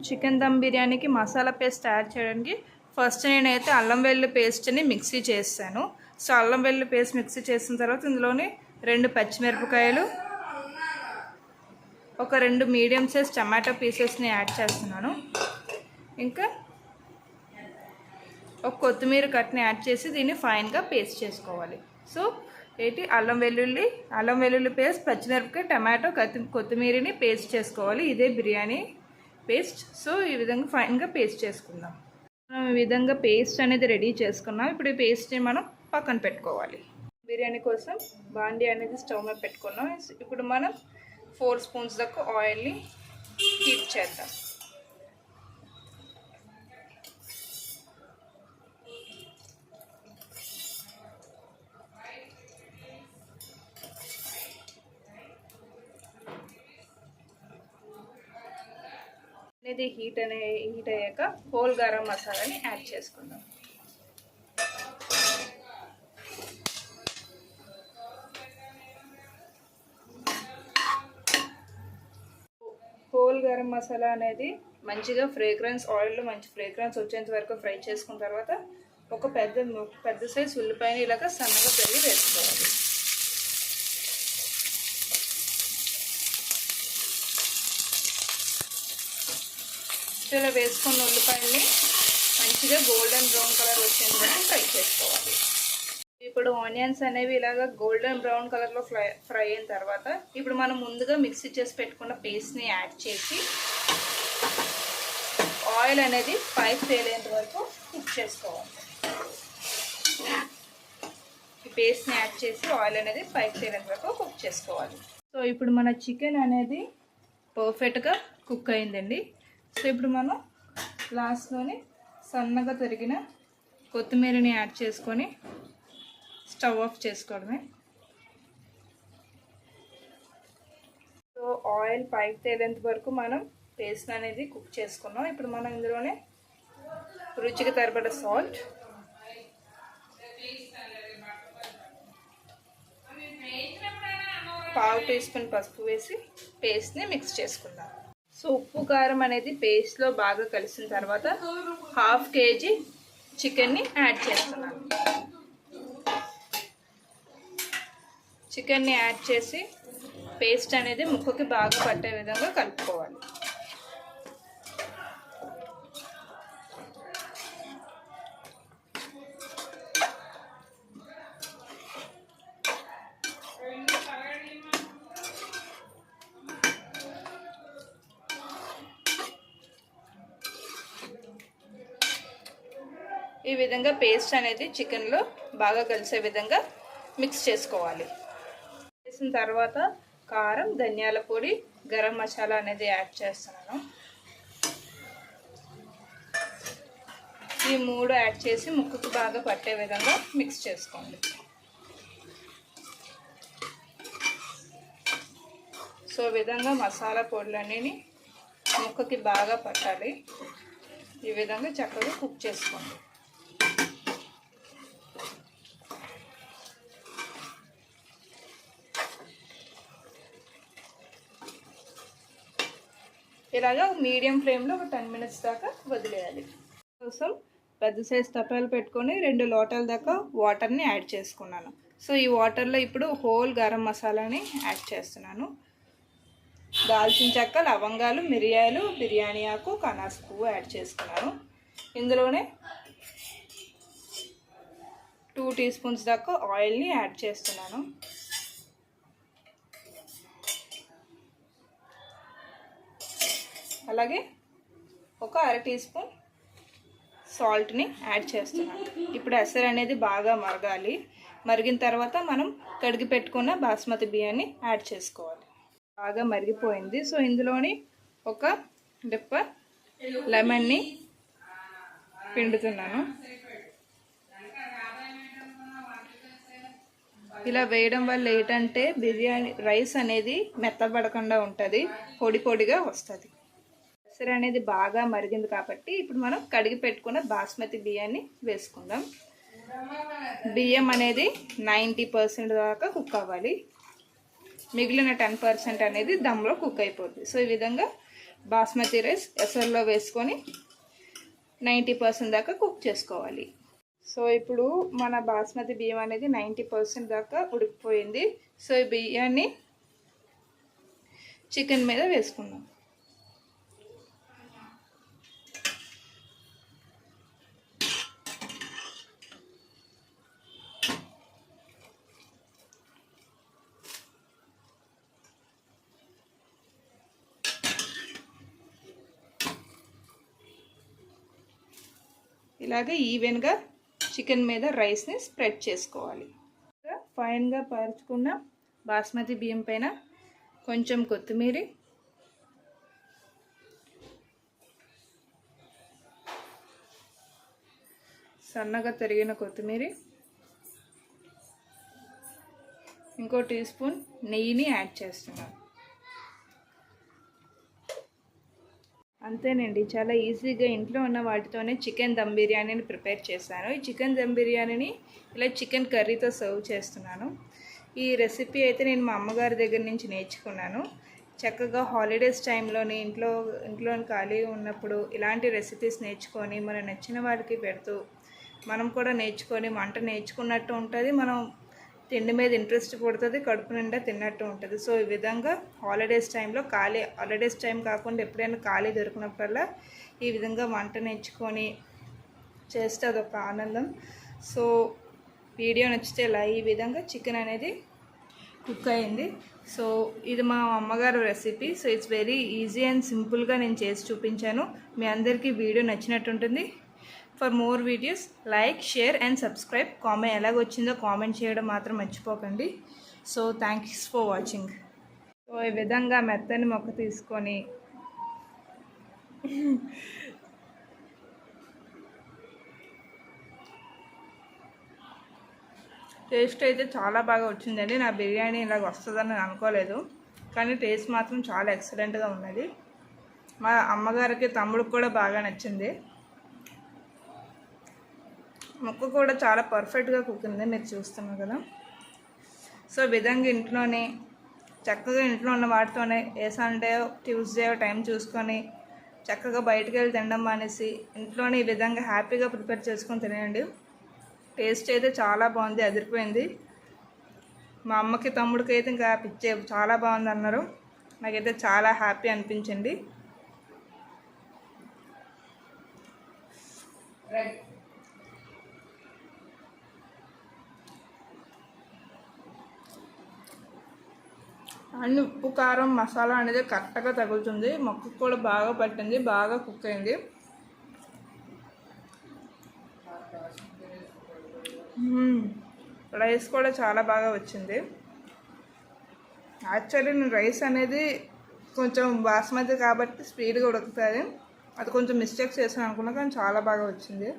Chicken dum బిర్యానీకి masala paste తయారు చేయడానికి ఫస్ట్ నేనైతే అల్లం వెల్లుల్లి పేస్ట్ని మిక్సీ చేస్తాను. సో అల్లం వెల్లుల్లి పేస్ట్ మిక్సీ చేసిన తర్వాత ఇందులోని 2 పచ్చిమిరపకాయలు, ఒక 2 మీడియం సైజ్ టమాటో పీసెస్ని యాడ్ చేస్తున్నాను. ఇంకా ఒక కొత్తిమీర కట్ని యాడ్ చేసి దీన్ని ఫైన్గా పేస్ట్ చేసుకోవాలి. సో అల్లం వెల్లుల్లి పేస్ట్, పచ్చిమిరపకాయ, టమాటో, కొత్తిమీరని పేస్ట్ చేసుకోవాలి. ఇదే బిర్యానీ పేస్ట్. సో ఈ విధంగా ఫైన్గా పేస్ట్ చేసుకుందాం. మనం ఈ విధంగా పేస్ట్ అనేది రెడీ చేసుకున్నాం. ఇప్పుడు ఈ పేస్ట్ని మనం పక్కన పెట్టుకోవాలి. బిర్యానీ కోసం బాండీ అనేది స్టవ్ మీద పెట్టుకున్నాం. ఇప్పుడు మనం 4 స్పూన్స్ దాకా ఆయిల్ని హీట్ చేద్దాం. ఇది హీట్ అయ్యాక హోల్ గరం మసాలాని యాడ్ చేసుకుందాం. హోల్ గరం మసాలా అనేది మంచిగా ఆయిల్లో మంచి ఫ్రేగ్రెన్స్ వచ్చేంత వరకు ఫ్రై చేసుకున్న తర్వాత ఒక పెద్ద సైజ్ ఉల్లిపాయని ఇలాగ సన్నగా తరిగి వేసుకోవాలి. ఇలా వేసుకున్న ఉల్లిపాయల్ని మంచిగా గోల్డెన్ బ్రౌన్ కలర్ వచ్చేంత వరకు ఫ్రై చేసుకోవాలి. ఇప్పుడు ఆనియన్స్ అనేవి ఇలాగ గోల్డెన్ బ్రౌన్ కలర్లో ఫ్రై అయిన తర్వాత ఇప్పుడు మనం ముందుగా మిక్సీ చేసి పెట్టుకున్న పేస్ట్ని యాడ్ చేసి ఆయిల్ అనేది పైకి తేలేంత వరకు కుక్ చేసుకోవాలి. ఈ పేస్ట్ని యాడ్ చేసి ఆయిల్ అనేది పైకి తేలేంత వరకు కుక్ చేసుకోవాలి. సో ఇప్పుడు మన చికెన్ అనేది పర్ఫెక్ట్గా కుక్ అయిందండి. సో ఇప్పుడు మనం లాస్ట్లోని సన్నగా తరిగిన కొత్తిమీరని యాడ్ చేసుకొని స్టవ్ ఆఫ్ చేసుకోవడమే. సో ఆయిల్ పైకి తేలేంత వరకు మనం పేస్ట్ అనేది కుక్ చేసుకున్నాం. ఇప్పుడు మనం ఇందులోనే రుచికి సరిపడ సాల్ట్, పావు టీ స్పూన్ పసుపు వేసి పేస్ట్ని మిక్స్ చేసుకుందాం. సో ఉప్పు కారం అనేది పేస్ట్లో బాగా కలిసిన తర్వాత 1/2 kg చికెన్ని యాడ్ చేస్తున్నాను. చికెన్ని యాడ్ చేసి పేస్ట్ అనేది ముక్కకి బాగా పట్టే విధంగా కలుపుకోవాలి. ఈ విధంగా పేస్ట్ అనేది చికెన్లో బాగా కలిసే విధంగా మిక్స్ చేసుకోవాలి. చేసిన తర్వాత కారం, ధనియాల పొడి, గరం మసాలా అనేది యాడ్ చేస్తున్నాను. ఈ 3 యాడ్ చేసి ముక్కకు బాగా పట్టే విధంగా మిక్స్ చేసుకోండి. సో ఈ విధంగా మసాలా పొడులన్నీ ముక్కకి బాగా పట్టాలి. ఈ విధంగా చక్కగా కుక్ చేసుకోండి. ఇలాగా మీడియం ఫ్లేమ్లో ఒక 10 minutes దాకా వదిలేయాలి. కోసం పెద్ద సైజ్ తపాలు పెట్టుకొని 2 లోటాల దాకా వాటర్ని యాడ్ చేసుకున్నాను. సో ఈ వాటర్లో ఇప్పుడు హోల్ గరం మసాలాని యాడ్ చేస్తున్నాను. దాల్చిన చెక్క, లవంగాలు, మిరియాలు, బిర్యానీ ఆకు, కనాస్ పువ్వు యాడ్ చేసుకున్నాను. ఇందులోనే 2 టీ స్పూన్స్ దాకా ఆయిల్ని యాడ్ చేస్తున్నాను. అలాగే ఒక 1/2 టీ స్పూన్ సాల్ట్ని యాడ్ చేస్తున్నాను. ఇప్పుడు ఎసరు అనేది బాగా మరగాలి. మరిగిన తర్వాత మనం కడిగి పెట్టుకున్న బాస్మతి బియ్యాన్ని యాడ్ చేసుకోవాలి. బాగా మరిగిపోయింది. సో ఇందులోని ఒక డిప్ప లెమన్ని పిండుతున్నాను. ఇలా వేయడం వల్ల ఏంటంటే బిర్యానీ రైస్ అనేది మెత్తబడకుండా ఉంటుంది, పొడి పొడిగా వస్తుంది. ఎసరు అనేది బాగా మరిగింది కాబట్టి ఇప్పుడు మనం కడిగి పెట్టుకున్న బాస్మతి బియ్యాన్ని వేసుకుందాం. బియ్యం అనేది 90% దాకా కుక్ అవ్వాలి. మిగిలిన 10% అనేది దమ్లో కుక్ అయిపోతుంది. సో ఈ విధంగా బాస్మతి రైస్ ఎసర్లో వేసుకొని 90% దాకా కుక్ చేసుకోవాలి. సో ఇప్పుడు మన బాస్మతి బియ్యం అనేది 90% దాకా ఉడికిపోయింది. సో ఈ బియ్యాన్ని చికెన్ మీద వేసుకుందాం. ఇలాగే ఈవెన్గా చికెన్ మీద రైస్ని స్ప్రెడ్ చేసుకోవాలి. ఫైన్గా పరుచుకున్న బాస్మతి బియ్యం పైన కొంచెం కొత్తిమీర, సన్నగా తరిగిన కొత్తిమీర, ఇంకో టీ స్పూన్ నెయ్యిని యాడ్ చేస్తున్నాను. అంతేనండి, చాలా ఈజీగా ఇంట్లో ఉన్న వాటితోనే చికెన్ దమ్ బిర్యానీని ప్రిపేర్ చేశాను. ఈ చికెన్ దమ్ బిర్యానీని ఇలా చికెన్ కర్రీతో సర్వ్ చేస్తున్నాను. ఈ రెసిపీ అయితే నేను మా అమ్మగారి దగ్గర నుంచి నేర్చుకున్నాను. చక్కగా హాలిడేస్ టైంలోని ఇంట్లో ఖాళీ ఉన్నప్పుడు ఇలాంటి రెసిపీస్ నేర్చుకొని మనం నచ్చిన వారికి పెడుతూ మనం కూడా నేర్చుకొని వంట నేర్చుకున్నట్టు ఉంటుంది, మనం తిండి మీద ఇంట్రెస్ట్ పుడుతుంది, కడుపు నిండా తిన్నట్టు ఉంటుంది. సో ఈ విధంగా హాలిడేస్ టైం కాకుండా ఎప్పుడైనా ఖాళీ దొరికినప్పుడల్లా ఈ విధంగా వంట నేర్చుకొని చేస్తే అదొక ఆనందం. సో వీడియో నచ్చితే ఈ విధంగా చికెన్ అనేది కుక్ అయింది. సో ఇది మా అమ్మగారు recipe. So it's very easy and సింపుల్గా నేను చేసి చూపించాను. మీ అందరికీ వీడియో నచ్చినట్టు ఉంటుంది. For more videos like, share and subscribe. Comment ఎలాగొచ్చిందో కామెంట్ చేయడం మాత్రం మర్చిపోకండి. So thanks for watching. So ఈ విధంగా మెత్తని మొక్క తీసుకొని టేస్ట్ అయితే చాలా బాగా వచ్చిందండి. నా బిర్యానీ ఇలాగ వస్తుందని నేను అనుకోలేదు, కానీ టేస్ట్ మాత్రం చాలా ఎక్సలెంట్గా ఉన్నది. మా అమ్మగారికి తమ్ముడికి కూడా బాగా నచ్చింది. ముక్క కూడా చాలా పర్ఫెక్ట్గా కుక్ ఉంది, మీరు చూస్తున్నారు కదా. సో విధంగా ఇంట్లోనే చక్కగా ఇంట్లో ఉన్న వాటితోనే ఏ సండే ట్యూస్డే టైం చూసుకొని చక్కగా బయటకు వెళ్ళి తినడం మానేసి ఇంట్లోనే ఈ విధంగా హ్యాపీగా ప్రిపేర్ చేసుకొని తినేయండి. టేస్ట్ అయితే చాలా బాగుంది, అదిరిపోయింది. మా అమ్మకి తమ్ముడికి అయితే ఇంకా పిచ్చే చాలా బాగుంది అన్నారు. నాకైతే చాలా హ్యాపీ అనిపించింది. అన్ని ఉప్పు, కారం, మసాలా అనేది కరెక్ట్గా తగులుతుంది. మొక్కకు కూడా బాగా పట్టింది, బాగా కుక్ అయింది. రైస్ కూడా చాలా బాగా వచ్చింది. యాక్చువల్లీ నేను రైస్ అనేది కొంచెం బాస్మతి కాబట్టి స్పీడ్గా ఉడుకుతుంది, అది కొంచెం మిస్టేక్ చేసాను అనుకున్నా, కానీ చాలా బాగా వచ్చింది.